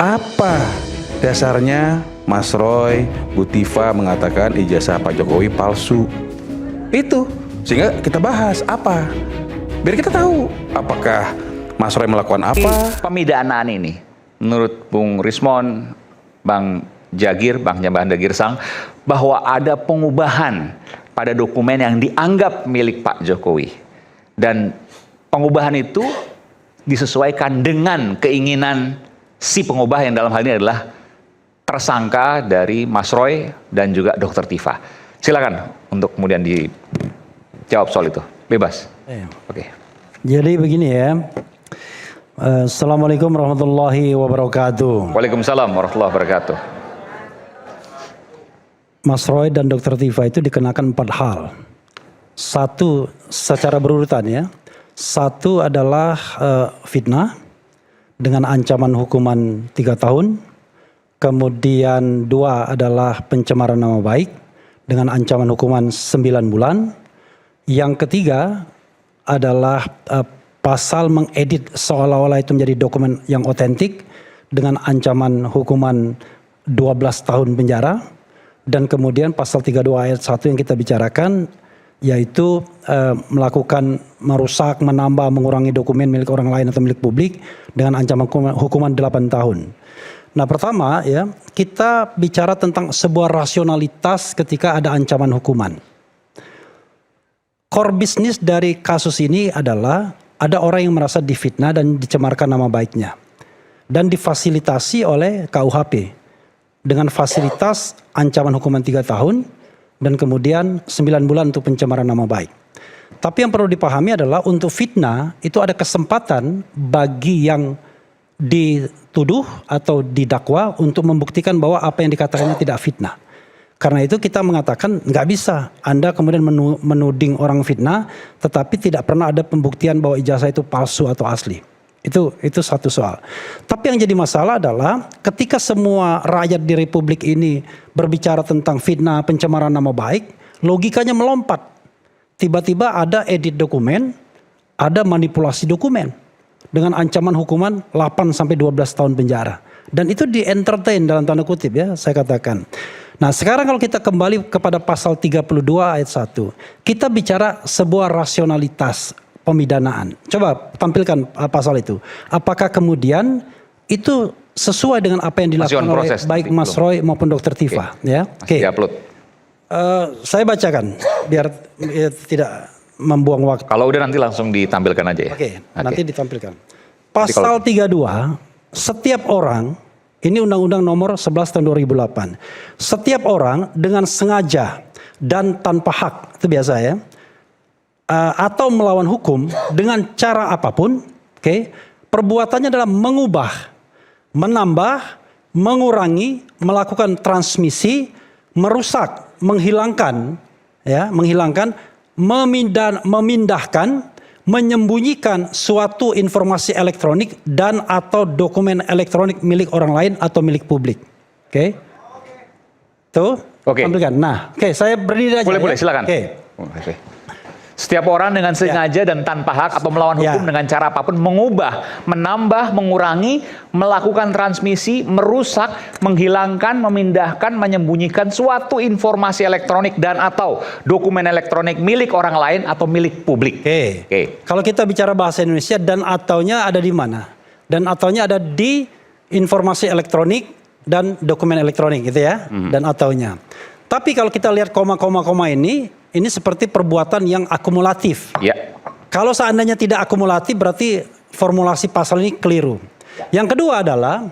Apa dasarnya Mas Roy, Bu Tifa mengatakan ijazah Pak Jokowi palsu? Itu, sehingga kita bahas apa? Biar kita tahu apakah Mas Roy melakukan apa. Pemidanaan ini, menurut Bung Rismon, Bang Jagir, Bang Jambahan Girsang, bahwa ada pengubahan pada dokumen yang dianggap milik Pak Jokowi. Dan pengubahan itu disesuaikan dengan keinginan si pengubah yang dalam hal ini adalah tersangka dari Mas Roy dan juga Dr. Tifa. Silakan untuk kemudian dijawab soal itu. Bebas. Oke. Jadi begini ya. Assalamualaikum warahmatullahi wabarakatuh. Waalaikumsalam warahmatullahi wabarakatuh. Mas Roy dan Dr. Tifa itu dikenakan 4 hal. Satu secara berurutan ya. Satu adalah fitnah dengan ancaman hukuman 3 tahun. Kemudian 2 adalah pencemaran nama baik dengan ancaman hukuman 9 bulan. Yang ketiga adalah pasal mengedit seolah-olah itu menjadi dokumen yang otentik dengan ancaman hukuman 12 tahun penjara. Dan kemudian pasal 32 ayat 1 yang kita bicarakan yaitu melakukan merusak, menambah, mengurangi dokumen milik orang lain atau milik publik dengan ancaman hukuman 8 tahun. Nah pertama ya, kita bicara tentang sebuah rasionalitas ketika ada ancaman hukuman. Core bisnis dari kasus ini adalah ada orang yang merasa difitnah dan dicemarkan nama baiknya. Dan difasilitasi oleh KUHP dengan fasilitas ancaman hukuman 3 tahun dan kemudian 9 bulan untuk pencemaran nama baik. Tapi yang perlu dipahami adalah untuk fitnah itu ada kesempatan bagi yang dituduh atau didakwa untuk membuktikan bahwa apa yang dikatakannya tidak fitnah. Karena itu kita mengatakan nggak bisa Anda kemudian menuding orang fitnah tetapi tidak pernah ada pembuktian bahwa ijazah itu palsu atau asli. Itu satu soal. Tapi yang jadi masalah adalah ketika semua rakyat di Republik ini berbicara tentang fitnah, pencemaran nama baik, logikanya melompat. Tiba-tiba ada edit dokumen, ada manipulasi dokumen dengan ancaman hukuman 8 sampai 12 tahun penjara. Dan itu di-entertain dalam tanda kutip ya, saya katakan. Nah sekarang kalau kita kembali kepada pasal 32 ayat 1, kita bicara sebuah rasionalitas pemidanaan. Coba tampilkan pasal itu. Apakah kemudian itu sesuai dengan apa yang dilakukan oleh baik Mas Roy maupun Dr. Tifa? Ya, Oke. Upload. Saya bacakan biar tidak membuang waktu. Kalau udah nanti langsung ditampilkan aja ya. Oke. Nanti ditampilkan. Pasal 32, setiap orang, ini Undang-Undang nomor 11 tahun 2008. Setiap orang dengan sengaja dan tanpa hak, itu biasa ya. Atau melawan hukum dengan cara apapun, perbuatannya adalah mengubah, menambah, mengurangi, melakukan transmisi, merusak, menghilangkan, memindahkan, menyembunyikan suatu informasi elektronik dan atau dokumen elektronik milik orang lain atau milik publik. Tuh, tampilkan. Nah, saya berdiri aja. Boleh, silakan. Setiap orang dengan sengaja dan tanpa hak atau melawan hukum dengan cara apapun mengubah, menambah, mengurangi, melakukan transmisi, merusak, menghilangkan, memindahkan, menyembunyikan suatu informasi elektronik dan atau dokumen elektronik milik orang lain atau milik publik. Kalau kita bicara bahasa Indonesia, dan ataunya ada di mana? Dan ataunya ada di informasi elektronik dan dokumen elektronik gitu ya, dan ataunya. Tapi kalau kita lihat koma-koma ini seperti perbuatan yang akumulatif. Kalau seandainya tidak akumulatif berarti formulasi pasal ini keliru. Yang kedua adalah,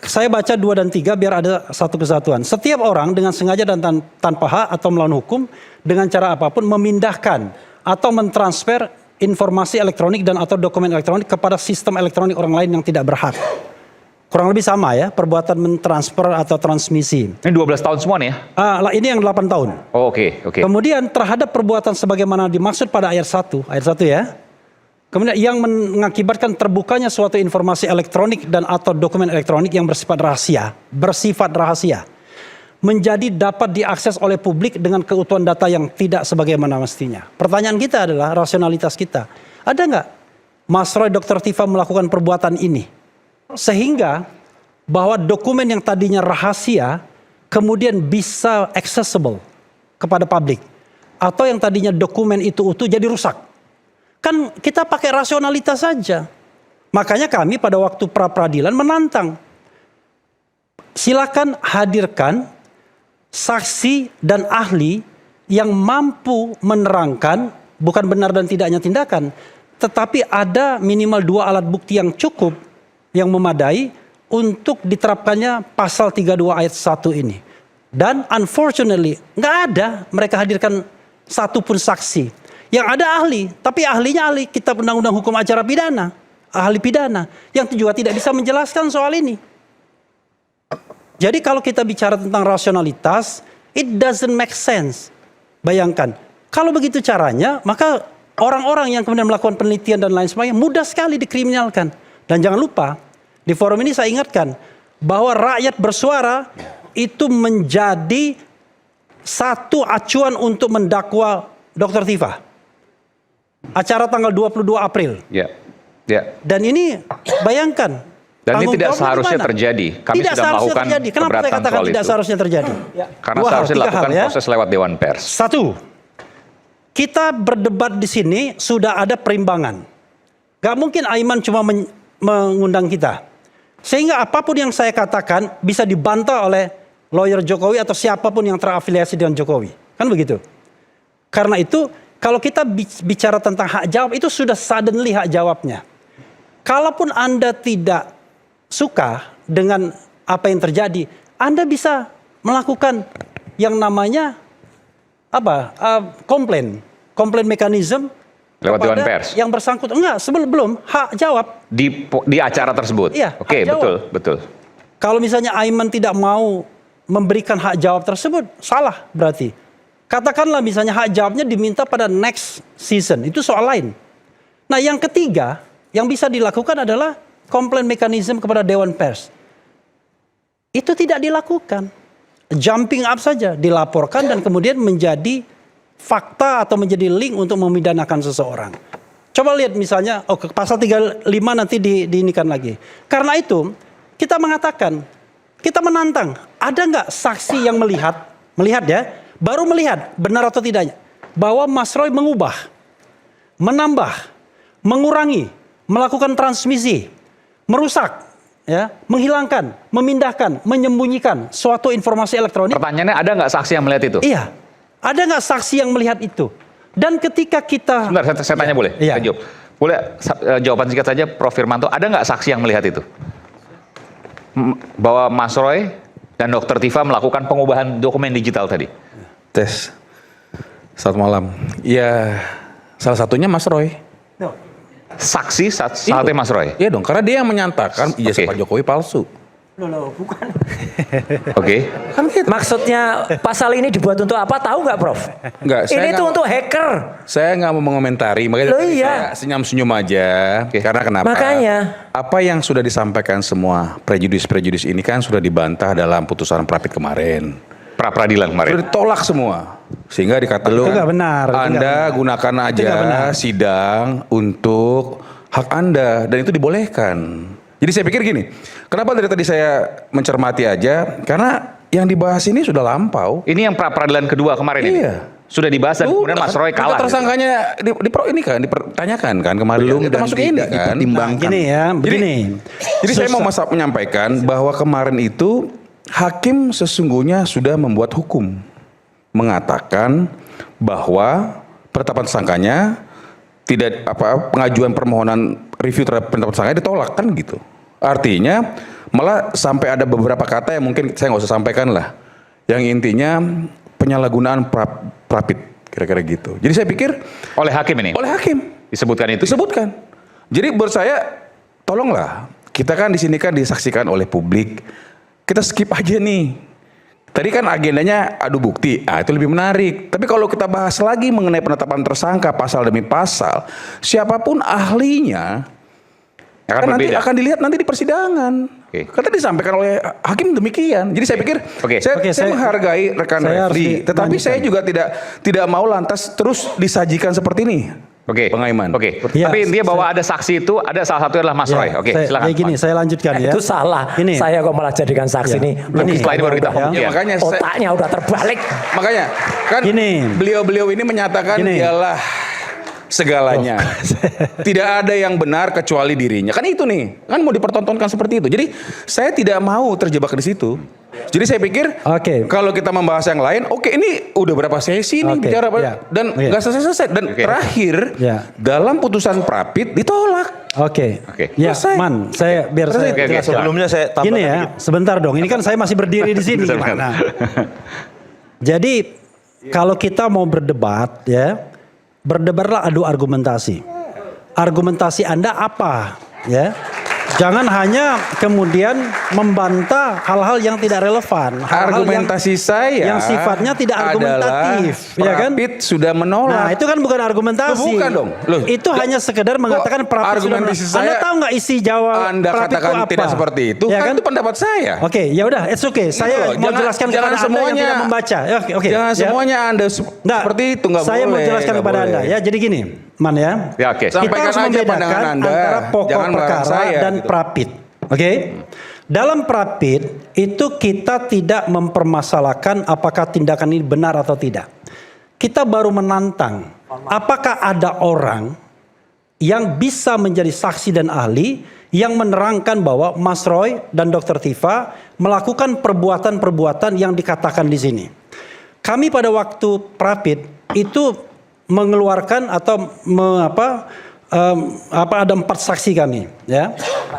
saya baca 2 dan 3 biar ada satu kesatuan. Setiap orang dengan sengaja dan tanpa hak atau melawan hukum dengan cara apapun memindahkan atau mentransfer informasi elektronik dan atau dokumen elektronik kepada sistem elektronik orang lain yang tidak berhak. Kurang lebih sama ya, perbuatan mentransfer atau transmisi. Ini 12 tahun semua nih ya? Ini yang 8 tahun. Oke. Kemudian terhadap perbuatan sebagaimana dimaksud pada ayat 1 ya. Kemudian yang mengakibatkan terbukanya suatu informasi elektronik dan atau dokumen elektronik yang bersifat rahasia. Menjadi dapat diakses oleh publik dengan keutuhan data yang tidak sebagaimana mestinya. Pertanyaan kita adalah rasionalitas kita. Ada nggak Mas Roy Dr. Tifa melakukan perbuatan ini? Sehingga bahwa dokumen yang tadinya rahasia kemudian bisa accessible kepada publik. Atau yang tadinya dokumen itu utuh jadi rusak. Kan kita pakai rasionalitas saja. Makanya kami pada waktu pra-peradilan menantang. Silakan hadirkan saksi dan ahli yang mampu menerangkan bukan benar dan tidaknya tindakan. Tetapi ada minimal 2 alat bukti yang cukup, yang memadai untuk diterapkannya pasal 32 ayat 1 ini. Dan unfortunately nggak ada mereka hadirkan satu pun saksi. Yang ada ahli, tapi ahlinya ahli kitab undang-undang hukum acara pidana, ahli pidana, yang juga tidak bisa menjelaskan soal ini. Jadi kalau kita bicara tentang rasionalitas, it doesn't make sense. Bayangkan, kalau begitu caranya, maka orang-orang yang kemudian melakukan penelitian dan lain sebagainya mudah sekali dikriminalkan. Dan jangan lupa, di forum ini saya ingatkan bahwa rakyat bersuara itu menjadi satu acuan untuk mendakwa Dr. Tifa. Acara tanggal 22 April. Ya. Ya. Dan ini bayangkan. Dan ini tidak jawabnya seharusnya gimana? terjadi. Kami Tidak sudah seharusnya melakukan terjadi. Kenapa saya keberatan katakan soal tidak itu? seharusnya terjadi? Karena Dua hal, seharusnya tiga dilakukan hal, ya. proses lewat Dewan Pers. Satu, kita berdebat di sini sudah ada perimbangan. Gak mungkin Aiman cuma mengundang kita. Sehingga apapun yang saya katakan bisa dibantah oleh lawyer Jokowi atau siapapun yang terafiliasi dengan Jokowi. Kan begitu. Karena itu kalau kita bicara tentang hak jawab itu sudah suddenly hak jawabnya. Kalaupun Anda tidak suka dengan apa yang terjadi, Anda bisa melakukan yang namanya komplain mekanisme Lewat kepada Dewan Pers. yang bersangkutan. Enggak, belum hak jawab. Di acara tersebut. Iya, Oke, hak jawab. betul. Kalau misalnya Aiman tidak mau memberikan hak jawab tersebut, salah berarti. Katakanlah misalnya hak jawabnya diminta pada next season, itu soal lain. Nah yang ketiga, yang bisa dilakukan adalah komplain mekanisme kepada Dewan Pers. Itu tidak dilakukan. Jumping up saja, dilaporkan dan kemudian menjadi fakta atau menjadi link untuk memidanakan seseorang. Coba lihat misalnya, pasal 35 nanti diinikan lagi. Karena itu, kita mengatakan, kita menantang, ada nggak saksi yang melihat ya, baru melihat benar atau tidaknya, bahwa Mas Roy mengubah, menambah, mengurangi, melakukan transmisi, merusak, ya, menghilangkan, memindahkan, menyembunyikan suatu informasi elektronik. Pertanyaannya, ada nggak saksi yang melihat itu? Iya, ada nggak saksi yang melihat itu? Dan ketika kita... Sebentar, saya tanya boleh? Iya. Saya jawab. Boleh jawaban singkat saja, Prof. Firmanto, ada nggak saksi yang melihat itu? Bahwa Mas Roy dan Dr. Tifa melakukan pengubahan dokumen digital tadi? Tes. Selamat malam. Ya, salah satunya Mas Roy. Saksi satunya Mas Roy? Iya dong, karena dia yang menyatakan ijazah Oke. Pak Jokowi palsu. Loh, bukan. Oke. Kan gitu. Maksudnya pasal ini dibuat untuk apa? Tahu nggak, Prof? Enggak, saya Ini tuh nggak- untuk hacker. Saya nggak mau mengomentari, makanya Loh, tadi iya. saya senyum-senyum aja. Karena kenapa? Makanya. Apa yang sudah disampaikan semua prejudis ini kan sudah dibantah dalam putusan Prapit kemarin. Pra-peradilan kemarin. Sudah ditolak semua. Sehingga dikatakan Itu nggak benar, itu nggak Anda benar. gunakan Itu aja nggak benar. sidang untuk hak Anda dan itu dibolehkan. Jadi saya pikir gini, kenapa dari tadi saya mencermati aja? Karena yang dibahas ini sudah lampau. Ini yang pra-peradilan kedua kemarin ini? Iya. Sudah dibahas dan kemudian Mas Roy kalah. gitu. Tersangkanya dipertanyakan kan kemarin. Belum Kita dan masuk ini tidak kan. dipertimbangkan. Gini ya, begini. Jadi saya mau menyampaikan bahwa kemarin itu hakim sesungguhnya sudah membuat hukum mengatakan bahwa penetapan tersangkanya tidak pengajuan permohonan review terhadap penetapan tersangkanya ditolak kan gitu. Artinya malah sampai ada beberapa kata yang mungkin saya nggak usah sampaikan lah. Yang intinya penyalahgunaan Prapit kira-kira gitu. Jadi saya pikir Oleh hakim ini? oleh hakim Disebutkan itu? disebutkan. Jadi menurut saya tolonglah, kita kan di sini kan disaksikan oleh publik. Kita skip aja nih. Tadi kan agendanya adu bukti, itu lebih menarik. Tapi kalau kita bahas lagi mengenai penetapan tersangka pasal demi pasal, siapapun ahlinya Akan kan nanti berbeda. akan dilihat nanti di persidangan. Oke. Kata disampaikan oleh hakim demikian. Jadi saya pikir Oke. saya menghargai rekan saya harus refli, tetapi dilanjutkan. saya juga tidak mau lantas terus disajikan seperti ini. Oke. Pengaiman. Oke. Ya, Tapi intinya bahwa ada saksi itu, ada salah satu adalah Mas Roy. Oke, silakan. Kayak gini, saya lanjutkan ya. Itu salah. Ini. Saya kok malah jadikan saksi nih. Setelah ini baru kita Ya. Ya, makanya Otaknya udah terbalik. makanya kan Gini. beliau-beliau ini menyatakan Gini. dialah segalanya. Tidak ada yang benar kecuali dirinya. Kan itu nih, kan mau dipertontonkan seperti itu. Jadi saya tidak mau terjebak di situ. Jadi saya pikir Oke. kalau kita membahas yang lain, oke ini udah berapa sesi nih Oke, bicara ya. dan Oke. nggak selesai-selesai dan terakhir Ya. dalam putusan Prapit ditolak. Oke. Oke. Ya, Selesai. Man, saya biar saya Oke, jelaskan. Sebelumnya saya tambahkan Gini ya, dikit. sebentar dong. Ini kan saya masih berdiri di sini. Sebentar. Gimana? Jadi kalau kita mau berdebat ya, berdebatlah adu argumentasi. Argumentasi Anda apa? Ya. Jangan hanya kemudian membantah hal-hal yang tidak relevan. Hal-hal Argumentasi saya yang sifatnya tidak argumentatif, adalah ya kan? Prapit sudah menolak. Nah, itu kan bukan argumentasi. Loh, bukan dong. Loh, itu hanya sekedar mengatakan Prapit sudah argumentasi menolak. Anda saya, tahu nggak isi jawab Anda Prapit itu katakan apa? tidak seperti itu, Ya kan itu pendapat saya. Oke, ya udah, it's okay. Saya loh, mau jangan- jelaskan jangan kepada Anda yang tidak membaca. Ya, oke. Jangan ya. semuanya Anda Nggak, seperti itu, nggak boleh. Saya mau jelaskan nggak kepada boleh. Anda ya. Jadi gini, Man ya. Ya, oke. Kita Sampaikan harus aja membedakan pandangan Anda, antara pokok jangan melarang perkara saya, dan gitu. Prapit. Oke? Dalam Prapit itu kita tidak mempermasalahkan apakah tindakan ini benar atau tidak. Kita baru menantang apakah ada orang yang bisa menjadi saksi dan ahli yang menerangkan bahwa Mas Roy dan Dr. Tifa melakukan perbuatan-perbuatan yang dikatakan di sini. Kami pada waktu Prapit itu mengeluarkan atau ada 4 saksi kami, ya.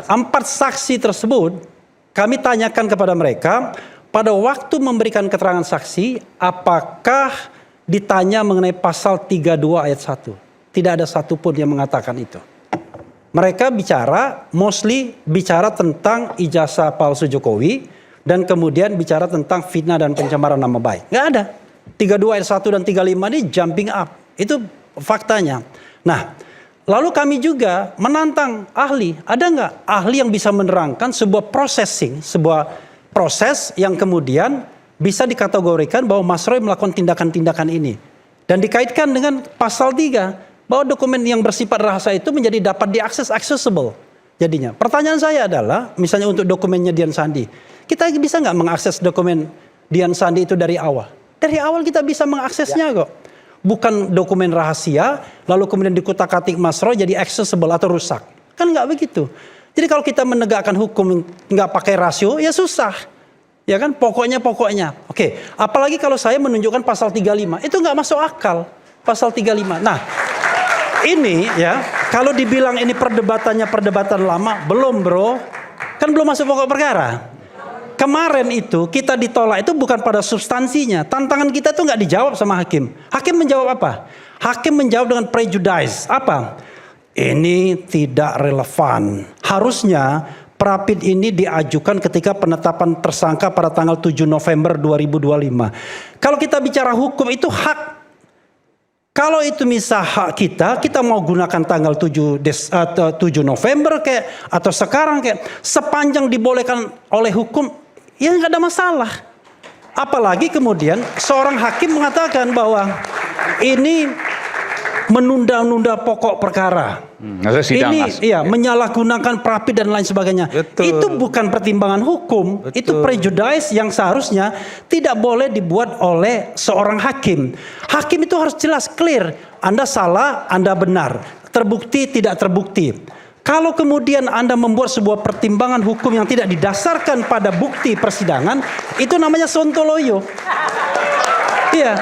4 saksi tersebut kami tanyakan kepada mereka pada waktu memberikan keterangan saksi apakah ditanya mengenai pasal 32 ayat 1. Tidak ada satupun yang mengatakan itu. Mereka mostly bicara tentang ijazah palsu Jokowi dan kemudian bicara tentang fitnah dan pencemaran nama baik. Nggak ada. 32 ayat 1 dan 35 ini jumping up. Itu faktanya. Nah, lalu kami juga menantang ahli. Ada nggak ahli yang bisa menerangkan sebuah proses yang kemudian bisa dikategorikan bahwa Mas Roy melakukan tindakan-tindakan ini. Dan dikaitkan dengan pasal 3. Bahwa dokumen yang bersifat rahasia itu menjadi dapat diakses, accessible. Jadinya, pertanyaan saya adalah, misalnya untuk dokumennya Dian Sandi. Kita bisa nggak mengakses dokumen Dian Sandi itu dari awal? Dari awal kita bisa mengaksesnya kok. Bukan dokumen rahasia, lalu kemudian dikutak-katik Mas Roy jadi accessible atau rusak. Kan nggak begitu. Jadi kalau kita menegakkan hukum nggak pakai rasio, ya susah. Ya kan, pokoknya. Oke, apalagi kalau saya menunjukkan pasal 35, itu nggak masuk akal. Pasal 35. Nah, ini ya, kalau dibilang ini perdebatan lama, belum bro. Kan belum masuk pokok perkara. Kemarin itu kita ditolak itu bukan pada substansinya. Tantangan kita tuh nggak dijawab sama hakim. Hakim menjawab apa? Hakim menjawab dengan prejudice. Apa? Ini tidak relevan. Harusnya Prapit ini diajukan ketika penetapan tersangka pada tanggal 7 November 2025. Kalau kita bicara hukum itu hak. Kalau itu misal hak kita mau gunakan tanggal 7 November kayak atau sekarang kayak sepanjang dibolehkan oleh hukum ya nggak ada masalah. Apalagi kemudian seorang hakim mengatakan bahwa ini menunda-nunda pokok perkara. Ini menyalahgunakan Prapit dan lain sebagainya. Betul. Itu bukan pertimbangan hukum, Betul. itu prejudice yang seharusnya tidak boleh dibuat oleh seorang hakim. Hakim itu harus jelas clear, Anda salah, Anda benar, terbukti tidak terbukti. Kalau kemudian Anda membuat sebuah pertimbangan hukum yang tidak didasarkan pada bukti persidangan, itu namanya sontoloyo. Iya.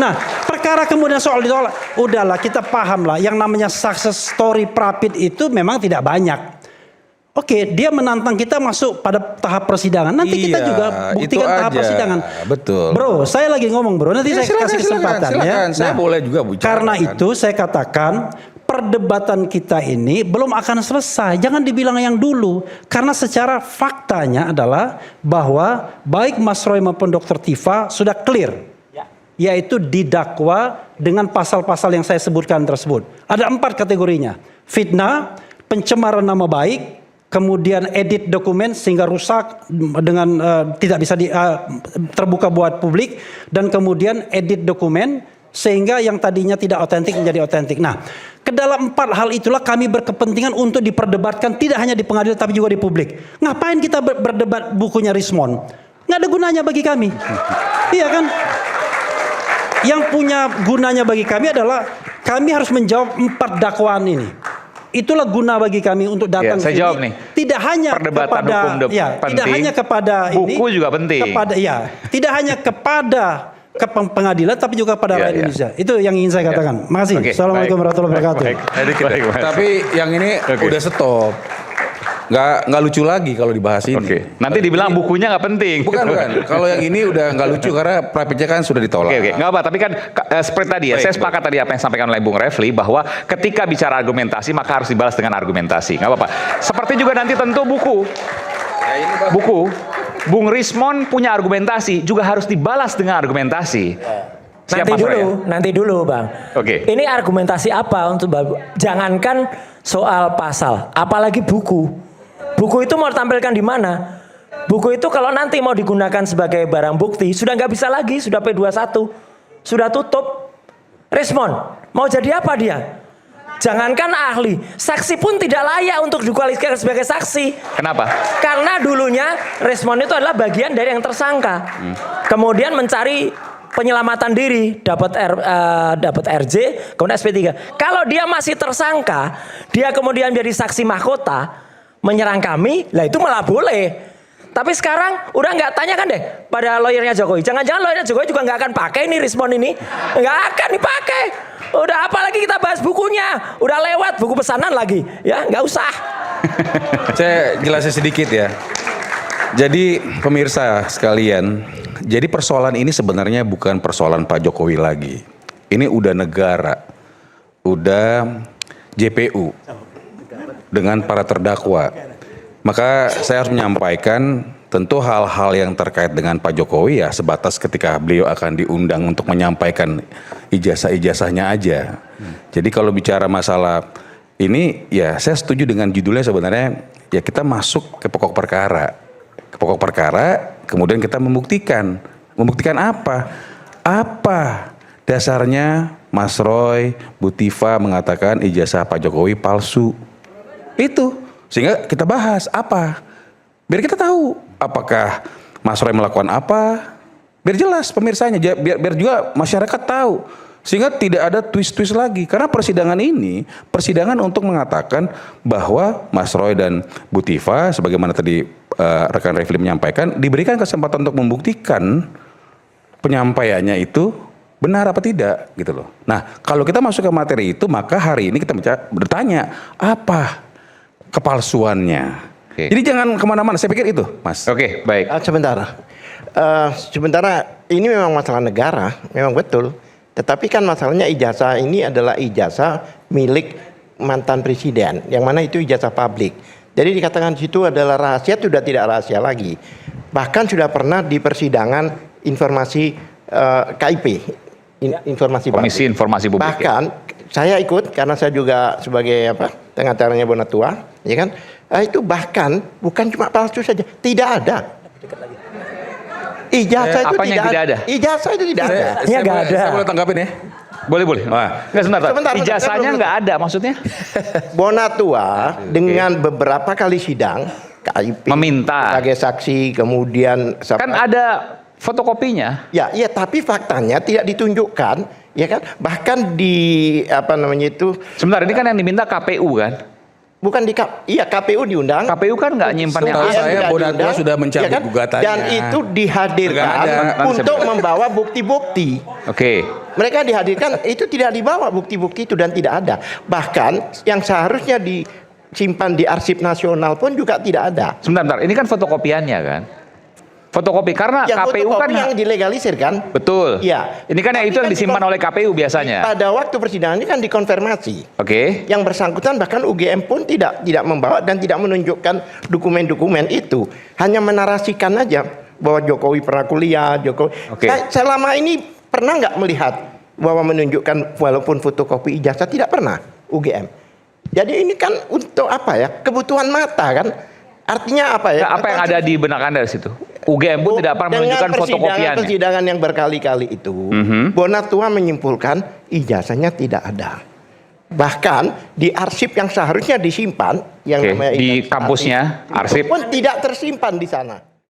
Nah, perkara kemudian soal ditolak, udahlah kita paham lah yang namanya success story Prapit itu memang tidak banyak. Oke, dia menantang kita masuk pada tahap persidangan. Nanti kita juga buktikan itu tahap aja. persidangan. Betul. Bro, saya lagi ngomong bro, nanti saya kasih kesempatan ya. Silakan. Saya boleh juga bicara. Karena kan? itu saya katakan perdebatan kita ini belum akan selesai. Jangan dibilang yang dulu. Karena secara faktanya adalah bahwa baik Mas Roy maupun Dr. Tifa sudah clear. Yaitu didakwa dengan pasal-pasal yang saya sebutkan tersebut. Ada 4 kategorinya. Fitnah, pencemaran nama baik, kemudian edit dokumen sehingga rusak dengan tidak bisa terbuka buat publik, dan kemudian edit dokumen sehingga yang tadinya tidak otentik menjadi otentik. Nah, ke dalam 4 hal itulah kami berkepentingan untuk diperdebatkan tidak hanya di pengadilan tapi juga di publik. Ngapain kita berdebat bukunya Rismond? Nggak ada gunanya bagi kami. Iya kan? Yang punya gunanya bagi kami adalah kami harus menjawab 4 dakwaan ini. Itulah guna bagi kami untuk datang saya sini. jawab nih. Tidak hanya Perdebatan kepada hukum ya, penting, tidak hanya kepada buku ini, juga penting. Kepada ya, tidak hanya kepada pengadilan tapi juga kepada rakyat Indonesia. Itu yang ingin saya katakan. Makasih. Oke, Assalamualaikum baik. warahmatullahi wabarakatuh. Baik, Mas. Tapi yang ini Oke. udah stop. Nggak lucu lagi kalau dibahas ini. Oke. Nanti dibilang bukunya nggak penting. Bukan. Kalau yang ini udah nggak lucu karena private kan sudah ditolak. Oke, nggak apa. Tapi kan seperti tadi ya, saya sepakat tadi apa yang disampaikan oleh Bung Refli bahwa ketika bicara argumentasi maka harus dibalas dengan argumentasi. Nggak apa-apa. Seperti juga nanti tentu buku, Bung Rismond punya argumentasi juga harus dibalas dengan argumentasi. Siap, Mas Roy, ya? Nanti dulu Bang. Oke. Ini argumentasi apa untuk jangankan soal pasal, apalagi buku. Buku itu mau tampilkan di mana? Buku itu kalau nanti mau digunakan sebagai barang bukti sudah nggak bisa lagi, sudah P21, sudah tutup. Rismond mau jadi apa dia? Jangankan ahli, saksi pun tidak layak untuk dikualifikasi sebagai saksi. Kenapa? Karena dulunya Rismond itu adalah bagian dari yang tersangka. Kemudian mencari penyelamatan diri, dapat RJ, kemudian SP3. Kalau dia masih tersangka, dia kemudian jadi saksi mahkota, menyerang kami, lah itu malah boleh. Tapi sekarang udah nggak tanya kan deh pada lawyernya Jokowi. Jangan-jangan lawyernya Jokowi juga nggak akan pakai ini Rismond ini, nggak akan dipakai. Udah apalagi kita bahas bukunya, udah lewat buku pesanan lagi, ya nggak usah. Saya jelasin sedikit ya. Jadi pemirsa sekalian, jadi persoalan ini sebenarnya bukan persoalan Pak Jokowi lagi. Ini udah negara, udah JPU dengan para terdakwa. Maka saya harus menyampaikan tentu hal-hal yang terkait dengan Pak Jokowi ya sebatas ketika beliau akan diundang untuk menyampaikan ijazah-ijazahnya aja. Jadi kalau bicara masalah ini ya saya setuju dengan judulnya sebenarnya ya kita masuk ke pokok perkara. Ke pokok perkara kemudian kita membuktikan. Membuktikan apa? Apa dasarnya Mas Roy, Bu Tifa mengatakan ijazah Pak Jokowi palsu? Itu. Sehingga kita bahas apa? Biar kita tahu apakah Mas Roy melakukan apa? Biar jelas pemirsanya, biar juga masyarakat tahu. Sehingga tidak ada twist-twist lagi. Karena persidangan ini, persidangan untuk mengatakan bahwa Mas Roy dan Bu Tifa, sebagaimana tadi rekan Refli menyampaikan, diberikan kesempatan untuk membuktikan penyampaiannya itu benar apa tidak gitu loh. Nah kalau kita masuk ke materi itu maka hari ini kita bertanya apa kepalsuannya. Oke. Jadi jangan kemana-mana. Saya pikir itu, Mas. Oke, baik. Sementara ini memang masalah negara, memang betul. Tetapi kan masalahnya ijazah ini adalah ijazah milik mantan presiden, yang mana itu ijazah publik. Jadi dikatakan di situ adalah rahasia, sudah tidak rahasia lagi. Bahkan sudah pernah di persidangan informasi KIP, informasi Komisi publik. Informasi Publik. Bahkan saya ikut karena saya juga sebagai pengacaranya Bonatua, ya kan? Itu bahkan bukan cuma palsu saja, tidak ada. Ijazah itu apanya yang tidak ada? Ijazah itu tidak ada. Ya, nggak ada. Saya boleh tanggapin ya. Boleh. Nggak, sebentar. Ijazahnya saya belum- nggak ada maksudnya? Bonatua dengan beberapa kali sidang KIP Meminta. sebagai saksi, kemudian Kan ada fotokopinya. ya tapi faktanya tidak ditunjukkan, ya kan? Bahkan di Sebentar, ini kan yang diminta KPU kan? bukan di KPU diundang. KPU kan nggak nyimpan yang Setahu asli. saya tidak Bonatua diundang, sudah mencabut ya kan? gugatannya. Dan itu dihadirkan Nggak ada. Nanti saya untuk bilang. membawa bukti-bukti. Oke. Mereka dihadirkan itu tidak dibawa bukti-bukti itu dan tidak ada. Bahkan yang seharusnya disimpan di arsip nasional pun juga tidak ada. Sebentar. Ini kan fotokopiannya kan? Fotokopi karena Yang KPU kan fotokopi yang dilegalisir kan? betul. Iya. Ini kan yang Tapi itu yang kan disimpan oleh KPU biasanya. Pada waktu persidangan ini kan dikonfirmasi. Oke. Yang bersangkutan bahkan UGM pun tidak membawa dan tidak menunjukkan dokumen-dokumen itu. Hanya menarasikan aja bahwa Jokowi pernah kuliah, Jokowi. Oke. Selama ini pernah nggak melihat bahwa menunjukkan walaupun fotokopi ijazah, tidak pernah UGM. Jadi ini kan untuk apa ya? Kebutuhan mata kan? Artinya apa ya? Nah, apa yang ada di benak Anda di situ? UGM pun tidak pernah menunjukkan fotokopiannya. Persidangan yang berkali-kali itu, Bonatua menyimpulkan ijazahnya tidak ada. Bahkan di arsip yang seharusnya disimpan, yang namanya di ijazah kampusnya, arsip pun tidak tersimpan di sana.